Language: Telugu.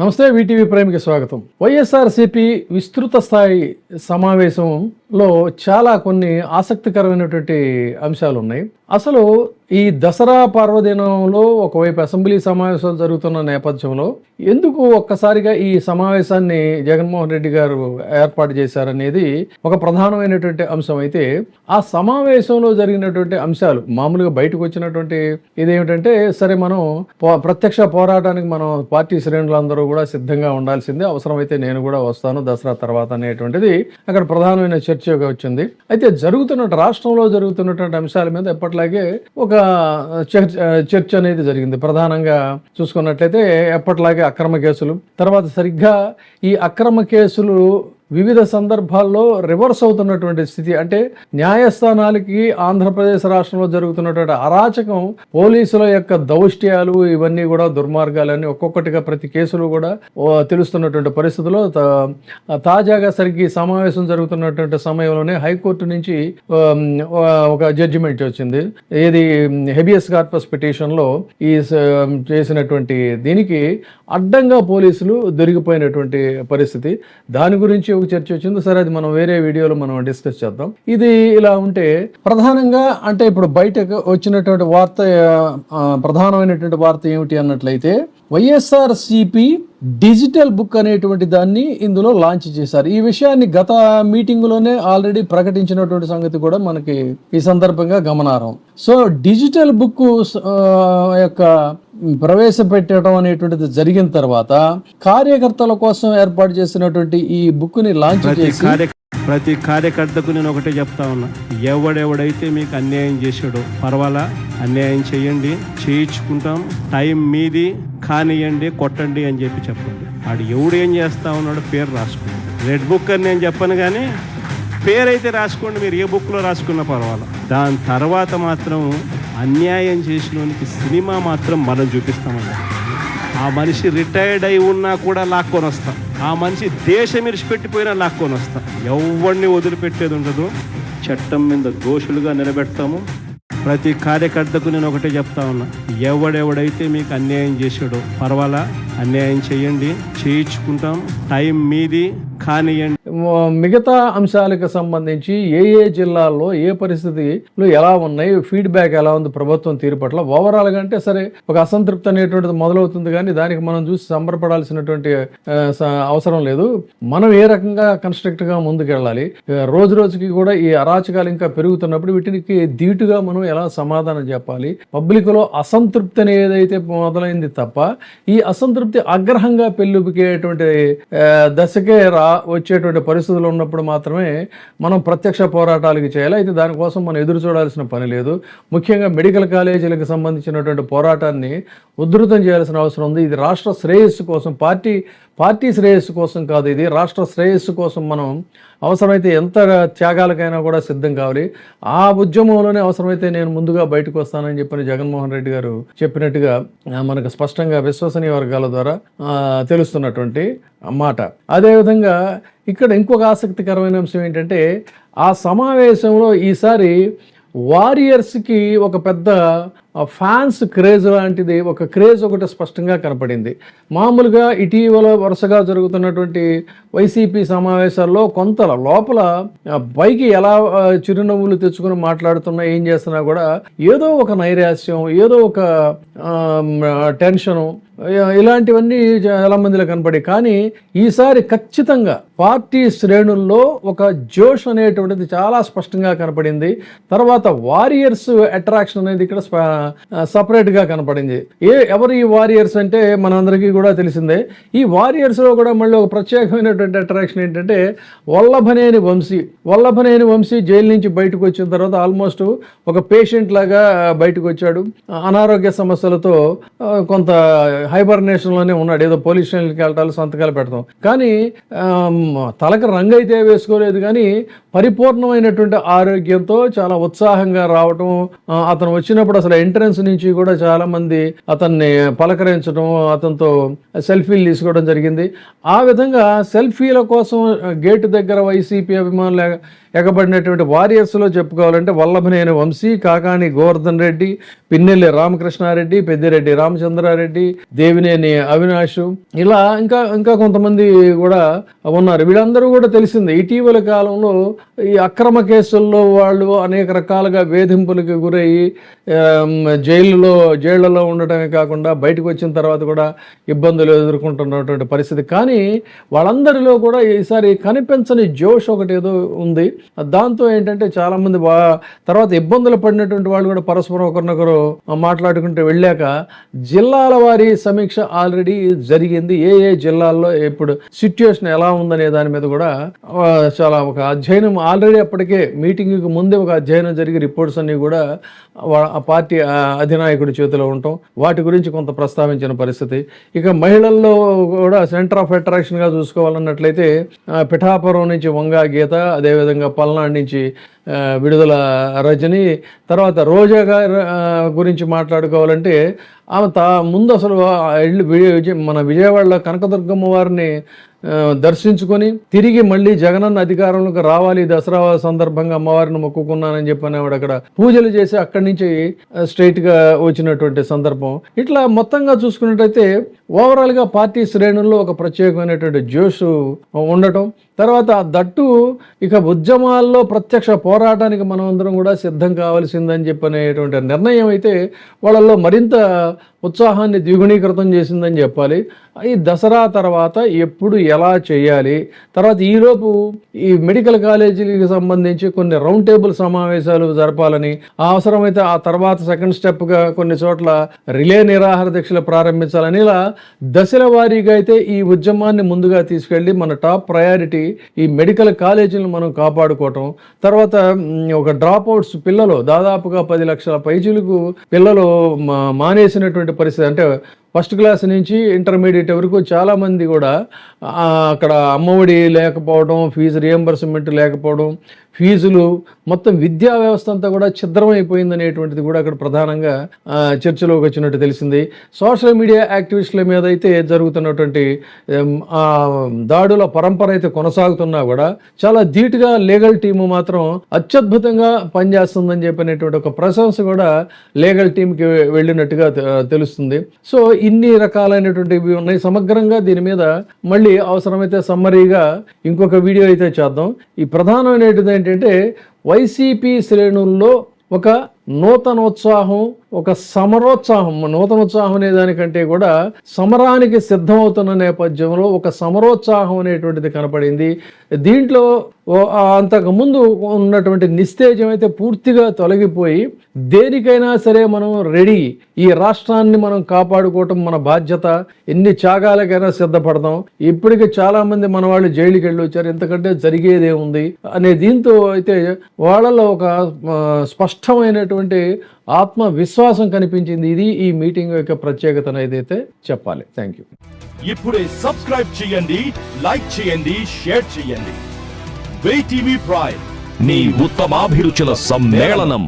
నమస్తే, వీటీవీ ప్రైమ్కి స్వాగతం. వైఎస్ఆర్సీపీ విస్తృత స్థాయి సమావేశంలో చాలా కొన్ని ఆసక్తికరమైనటువంటి అంశాలు ఉన్నాయి. అసలు ఈ దసరా పర్వదినంలో ఒకవైపు అసెంబ్లీ సమావేశాలు జరుగుతున్న నేపథ్యంలో ఎందుకు ఒక్కసారిగా ఈ సమావేశాన్ని జగన్మోహన్ రెడ్డి గారు ఏర్పాటు చేశారనేది ఒక ప్రధానమైనటువంటి అంశం. అయితే ఆ సమావేశంలో జరిగినటువంటి అంశాలు మామూలుగా బయటకు వచ్చినటువంటి ఇదేమిటంటే, సరే మనం ప్రత్యక్ష పోరాటానికి మనం పార్టీ శ్రేణులందరూ కూడా సిద్ధంగా ఉండాల్సిందే, అవసరమైతే నేను కూడా వస్తాను దసరా తర్వాత అనేటువంటిది అక్కడ ప్రధానమైన చర్చగా వచ్చింది. అయితే రాష్ట్రంలో జరుగుతున్నటువంటి అంశాల మీద ఎప్పట్లాగే ఒక చర్చ అనేది జరిగింది. ప్రధానంగా చూసుకున్నట్లయితే ఎప్పట్లాగే అక్రమ కేసులు, తర్వాత సరిగ్గా ఈ అక్రమ కేసులు వివిధ సందర్భాల్లో రివర్స్ అవుతున్నటువంటి స్థితి. అంటే న్యాయస్థానాలకి ఆంధ్రప్రదేశ్ రాష్ట్రంలో జరుగుతున్నటువంటి అరాచకం, పోలీసుల యొక్క దౌష్ట్యాలు, ఇవన్నీ కూడా దుర్మార్గాలన్నీ ఒక్కొక్కటిగా ప్రతి కేసులు కూడా తెలుస్తున్నటువంటి పరిస్థితుల్లో తాజాగా సరిగ్గా సమావేశం జరుగుతున్నటువంటి సమయంలోనే హైకోర్టు నుంచి ఒక జడ్జిమెంట్ వచ్చింది. ఏది హెబియస్ కార్పస్ పిటిషన్లో ఈ చేసినటువంటి దీనికి అడ్డంగా పోలీసులు దొరికిపోయినటువంటి పరిస్థితి. దాని గురించి ఒక చర్చ వచ్చింది. సరే, అది మనం వేరే వీడియోలో మనం డిస్కస్ చేద్దాం. ఇది ఇలా ఉంటే ప్రధానంగా అంటే ఇప్పుడు బయటకు వచ్చినటువంటి వార్త, ప్రధానమైనటువంటి వార్త ఏమిటి అన్నట్లయితే, వైఎస్ఆర్సీపీ డిజిటల్ బుక్ అనేటువంటి దాన్ని ఇందులో లాంచ్ చేశారు. ఈ విషయాన్ని గత మీటింగ్లోనే ఆల్రెడీ ప్రకటించినటువంటి సంగతి కూడా మనకి ఈ సందర్భంగా గమనార్హం. సో డిజిటల్ బుక్ యొక్క ప్రవేశపెట్టడం అనేటువంటిది జరిగిన తర్వాత కార్యకర్తల కోసం ఏర్పాటు చేసినటువంటి ఈ బుక్ ని లాంచ్ చేసి ప్రతి కార్యకర్తకు నేను ఒకటే చెప్తా ఉన్నా, ఎవడెవడైతే మీకు అన్యాయం చేసాడో పర్వాలా, అన్యాయం చేయండి, చేయించుకుంటాం, టైం మీది, కానియండి, కొట్టండి అని చెప్పండి. వాడు ఎవడు ఏం చేస్తా ఉన్నాడో పేరు రాసుకోండి. రెడ్ బుక్ అని నేను చెప్పను, కానీ పేరైతే రాసుకోండి. మీరు ఏ బుక్లో రాసుకున్నా పర్వాలా. దాని తర్వాత మాత్రం అన్యాయం చేసినోనికి సినిమా మాత్రం మనం చూపిస్తామన్నా. ఆ మనిషి రిటైర్డ్ అయి ఉన్నా కూడా లాక్కొని వస్తాం. ఆ మనిషి దేశం ఇరిచిపెట్టిపోయినా లాక్కొని వస్తాం. ఎవరిని వదిలిపెట్టేది ఉండదు. చట్టం మీద దోషులుగా నిలబెడతాము. ప్రతి కార్యకర్తకు నేను ఒకటే చెప్తా ఉన్నా, ఎవడెవడైతే మీకు అన్యాయం చేసాడో పర్వాలా, అన్యాయం చేయండి, చేయించుకుంటాం, టైం మీది, కానియండి. మిగతా అంశాలకు సంబంధించి ఏ జిల్లాల్లో ఏ పరిస్థితులు ఎలా ఉన్నాయి, ఫీడ్బ్యాక్ ఎలా ఉంది ప్రభుత్వం తీరు పట్ల, ఓవరాల్గా అంటే సరే ఒక అసంతృప్తి అనేటువంటిది మొదలవుతుంది. కానీ దానికి మనం చూసి సంబరపడాల్సినటువంటి అవసరం లేదు. మనం ఏ రకంగా కన్స్ట్రక్ట్గా ముందుకెళ్ళాలి, రోజు రోజుకి కూడా ఈ అరాచకాలు ఇంకా పెరుగుతున్నప్పుడు వీటికి ధీటుగా మనం ఎలా సమాధానం చెప్పాలి. పబ్లిక్లో అసంతృప్తి అనేది ఏదైతే మొదలైంది తప్ప ఈ అసంతృప్తి ఆగ్రహంగా పెళ్ళుబికేటువంటి దశకే వచ్చేటువంటి పరిస్థితులు ఉన్నప్పుడు మాత్రమే మనం ప్రత్యక్ష పోరాటాలకి చేయాలి. అయితే దానికోసం మనం ఎదురు చూడాల్సిన పని లేదు. ముఖ్యంగా మెడికల్ కాలేజీలకు సంబంధించినటువంటి పోరాటాన్ని ఉధృతం చేయాల్సిన అవసరం ఉంది. ఇది రాష్ట్ర శ్రేయస్సు కోసం, పార్టీ శ్రేయస్సు కోసం కాదు, ఇది రాష్ట్ర శ్రేయస్సు కోసం మనం అవసరమైతే ఎంత త్యాగాలకైనా కూడా సిద్ధం కావాలి. ఆ ఉద్యమంలోనే అవసరమైతే నేను ముందుగా బయటకు వస్తానని చెప్పని జగన్మోహన్ రెడ్డి గారు చెప్పినట్టుగా మనకు స్పష్టంగా విశ్వసనీయ వర్గాల ద్వారా తెలుస్తున్నటువంటి మాట. అదేవిధంగా ఇక్కడ ఇంకొక ఆసక్తికరమైన అంశం ఏంటంటే, ఆ సమావేశంలో ఈసారి వారియర్స్కి ఒక పెద్ద ఫ్యాన్స్ క్రేజ్ లాంటిది ఒక క్రేజ్ ఒకటి స్పష్టంగా కనపడింది. మామూలుగా ఇటీవల వరుసగా జరుగుతున్నటువంటి వైసీపీ సమావేశాల్లో కొంత లోపల పైకి ఎలా చిరునవ్వులు తెచ్చుకుని మాట్లాడుతున్నా, ఏం చేస్తున్నా కూడా ఏదో ఒక నైరాశ్యం, ఏదో ఒక టెన్షను, ఇలాంటివన్నీ చాలా మందిలో కనపడి, కానీ ఈసారి ఖచ్చితంగా పార్టీ శ్రేణుల్లో ఒక జోష్ అనేటువంటిది చాలా స్పష్టంగా కనపడింది. తర్వాత వారియర్స్ అట్రాక్షన్ అనేది ఇక్కడ సపరేట్గా కనపడింది. ఎవరు ఈ వారియర్స్ అంటే మనందరికీ కూడా తెలిసిందే. ఈ వారియర్స్లో కూడా మళ్ళీ ఒక ప్రత్యేకమైనటువంటి అట్రాక్షన్ ఏంటంటే, వల్లభనేని వంశీ జైలు నుంచి బయటకు వచ్చిన తర్వాత ఆల్మోస్ట్ ఒక పేషెంట్ లాగా బయటకు వచ్చాడు. అనారోగ్య సమస్యలతో కొంత హైబర్నేషన్లోనే ఉన్నాడు. ఏదో పోలీస్ స్టేషన్కి వెళ్ళటాలు, సంతకాలు పెడతాం, కానీ తలకు రంగు అయితే వేసుకోలేదు, కానీ పరిపూర్ణమైనటువంటి ఆరోగ్యంతో చాలా ఉత్సాహంగా రావటం, అతను వచ్చినప్పుడు అసలు ఎంట్రన్స్ నుంచి కూడా చాలా మంది అతన్ని పలకరించడం, అతనితో సెల్ఫీలు తీసుకోవడం జరిగింది. ఆ విధంగా సెల్ఫీల కోసం గేటు దగ్గర వైసీపీ అభిమానులు ఎగబడినటువంటి వారియర్స్లో చెప్పుకోవాలంటే వల్లభనేని వంశీ, కాకాని గోవర్ధన్ రెడ్డి, పిన్నెల్లి రామకృష్ణారెడ్డి, పెద్దిరెడ్డి రామచంద్రారెడ్డి, దేవినేని అవినాష్, ఇలా ఇంకా కొంతమంది కూడా ఉన్నారు. వీళ్ళందరూ కూడా తెలిసిందే. ఇటీవల కాలంలో ఈ అక్రమ కేసుల్లో వాళ్ళు అనేక రకాలుగా వేధింపులకు గురయ్యి జైళ్లలో ఉండటమే కాకుండా బయటకు వచ్చిన తర్వాత కూడా ఇబ్బందులు ఎదుర్కొంటున్నటువంటి పరిస్థితి. కానీ వాళ్ళందరిలో కూడా ఈసారి కనిపించని జోష్ ఒకటి ఏదో ఉంది. దాంతో ఏంటంటే చాలామంది తర్వాత ఇబ్బందులు పడినటువంటి వాళ్ళు కూడా పరస్పరం ఒకరినొకరు మాట్లాడుకుంటూ వెళ్ళాక జిల్లాల వారీ సమీక్ష ఆల్రెడీ జరిగింది. ఏ జిల్లాల్లో ఇప్పుడు సిచ్యుయేషన్ ఎలా ఉందనే దాని మీద కూడా చాలా ఒక అధ్యయనం ఆల్రెడీ అప్పటికే మీటింగ్కి ముందే ఒక అధ్యయనం జరిగి రిపోర్ట్స్ అన్ని కూడా ఆ పార్టీ అధినాయకుడి చేతిలో ఉండటం, వాటి గురించి కొంత ప్రస్తావించిన పరిస్థితి. ఇక మహిళల్లో కూడా సెంటర్ ఆఫ్ అట్రాక్షన్గా చూసుకోవాలన్నట్లయితే పిఠాపురం నుంచి వంగా గీత, అదేవిధంగా పల్నాడు నుంచి విడుదల రజని, తర్వాత రోజా గారి గురించి మాట్లాడుకోవాలంటే ఆమె ముందు అసలు మన విజయవాడలో కనకదుర్గమ్మ వారిని దర్శించుకొని తిరిగి మళ్ళీ జగనన్న అధికారంలోకి రావాలి, దసరా సందర్భంగా అమ్మవారిని మొక్కుకున్నానని చెప్పని ఆవిడ అక్కడ పూజలు చేసి అక్కడి నుంచి స్ట్రైట్గా వచ్చినటువంటి సందర్భం. ఇట్లా మొత్తంగా చూసుకున్నట్టయితే ఓవరాల్గా పార్టీ శ్రేణుల్లో ఒక ప్రత్యేకమైనటువంటి జోష్ ఉండటం, తర్వాత దట్టు ఇక ఉద్యమాల్లో ప్రత్యక్ష పోరాటానికి మనం అందరం కూడా సిద్ధం కావాల్సిందని చెప్పనేటువంటి నిర్ణయం అయితే వాళ్ళల్లో మరింత ఉత్సాహాన్ని ద్విగుణీకృతం చేసిందని చెప్పాలి. ఈ దసరా తర్వాత ఎప్పుడు ఎలా చేయాలి, తర్వాత ఈలోపు ఈ మెడికల్ కాలేజీలకు సంబంధించి కొన్ని రౌండ్ టేబుల్ సమావేశాలు జరపాలని, అవసరమైతే ఆ తర్వాత సెకండ్ స్టెప్గా కొన్ని చోట్ల రిలే నిరాహార దీక్షలు ప్రారంభించాలని, ఇలా దశల వారీగా అయితే ఈ ఉద్యమాన్ని ముందుగా తీసుకెళ్ళి మన టాప్ ప్రయారిటీ ఈ మెడికల్ కాలేజీలను మనం కాపాడుకోవటం, తర్వాత ఒక డ్రాప్ అవుట్స్ పిల్లలు దాదాపుగా 10 లక్షల పైచీలకు పిల్లలు మానేసినటువంటి పరిస్థితి. అంటే ఫస్ట్ క్లాస్ నుంచి ఇంటర్మీడియట్ వరకు చాలామంది కూడా అక్కడ అమ్మఒడి లేకపోవడం, ఫీజు రియంబర్స్మెంట్ లేకపోవడం, ఫీజులు మొత్తం విద్యా వ్యవస్థ అంతా కూడా ఛిద్రమైపోయింది అనేటువంటిది కూడా అక్కడ ప్రధానంగా చర్చలోకి వచ్చినట్టు తెలిసింది. సోషల్ మీడియా యాక్టివిస్టుల మీద అయితే జరుగుతున్నటువంటి దాడుల పరంపర అయితే కొనసాగుతున్నా కూడా చాలా ధీటుగా లీగల్ టీము మాత్రం అత్యద్భుతంగా పనిచేస్తుందని చెప్పినటువంటి ఒక ప్రశంస కూడా లీగల్ టీంకి వెళ్ళినట్టుగా తెలుస్తుంది. సో ఇన్ని రకాలైనటువంటివి ఉన్నాయి. సమగ్రంగా దీని మీద మళ్ళీ అవసరమైతే సమ్మరీగా ఇంకొక వీడియో అయితే చేద్దాం. ఈ ప్రధానమైనది ఏంటంటే వైసీపీ శ్రేణుల్లో ఒక నూతనోత్సాహం, ఒక సమరోత్సాహం, నూతనోత్సాహం అనే దానికంటే కూడా సమరానికి సిద్ధమవుతున్న నేపథ్యంలో ఒక సమరోత్సాహం అనేటువంటిది కనపడింది. దీంట్లో అంతకుముందు ఉన్నటువంటి నిస్తేజం అయితే పూర్తిగా తొలగిపోయి దేనికైనా సరే మనం రెడీ, ఈ రాష్ట్రాన్ని మనం కాపాడుకోవటం మన బాధ్యత, ఎన్ని త్యాగాలకైనా సిద్ధపడతాం. ఇప్పటికీ చాలా మంది మన వాళ్ళు జైలుకి వెళ్ళి వచ్చారు, ఎంతకంటే జరిగేదేముంది అనే దీంతో అయితే వాళ్ళలో ఒక స్పష్టమైనటువంటి ఆత్మవిశ్వాసం కనిపించింది. ఇది ఈ మీటింగ్ యొక్క ప్రత్యేకత ఏదైతే చెప్పాలి. Thank you. ఇప్పుడే సబ్స్క్రైబ్ చేయండి, లైక్ చేయండి, షేర్ చేయండి. VTV ప్రైమ్, మీ ఉత్తమాభిరుచుల సమ్మేళనం.